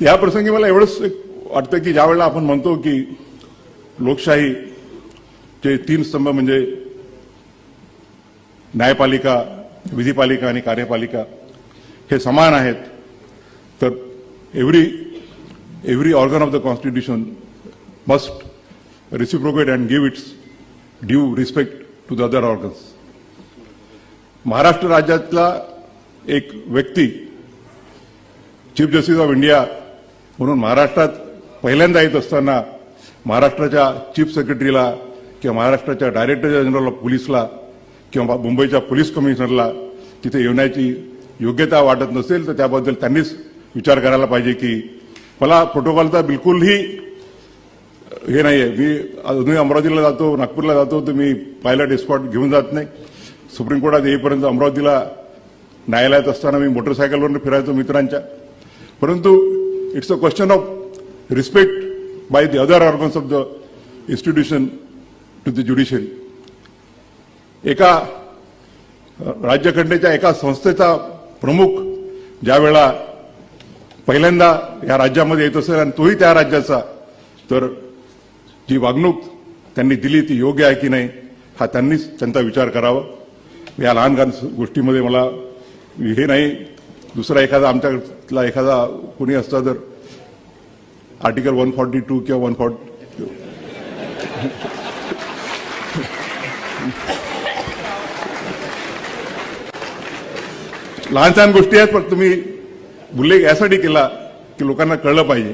या प्रसंगी मला एवढंच वाटतं की ज्यावेळेला आपण म्हणतो की लोकशाहीचे 3 स्तंभ म्हणजे न्यायपालिका, विधिपालिका आणि कार्यपालिका हे समान आहेत, तर every organ of the constitution must reciprocate and give its due respect to the other organs. Maharashtra राज्यातला एक व्यक्ती चीफ जस्टिस ऑफ इंडिया म्हणून महाराष्ट्रात पहिल्यांदा येत असताना महाराष्ट्राच्या चीफ सेक्रेटरीला किंवा महाराष्ट्राच्या डायरेक्टर जनरल ऑफ पोलीसला किंवा मुंबईच्या पोलीस कमिशनरला तिथे येण्याची योग्यता वाटत नसेल तर त्याबद्दल त्यांनीच विचार करायला पाहिजे की मला प्रोटोकॉलचा बिलकुलही हे नाही आहे. मी अजूनही अमरावतीला जातो, नागपूरला जातो तर मी पायलट एस्कॉर्ट घेऊन जात नाही. सुप्रीम कोर्टात येईपर्यंत अमरावतीला न्यायालयात असताना मी मोटरसायकलवरून फिरायचो मित्रांच्या. परंतु it's a question of respect by the other organs of the institution to the judiciary. एका राज्यघटनेच्या एका संस्थेचा प्रमुख ज्यावेळेला पहिल्यांदा या राज्यामध्ये येत असेल आणि तोही त्या राज्याचा, तर जी वागणूक त्यांनी दिली ती योग्य आहे की नाही हा त्यांनीच त्यांचा विचार करावा. या लहान लहान गोष्टीमध्ये मला हे नाही, दुसरा एखादा आमच्यातला एखादा कोणी असता तर आर्टिकल 142 किंवा 140 लहान सहान गोष्टी आहेत, पण तुम्ही उल्लेख यासाठी केला की लोकांना कळलं पाहिजे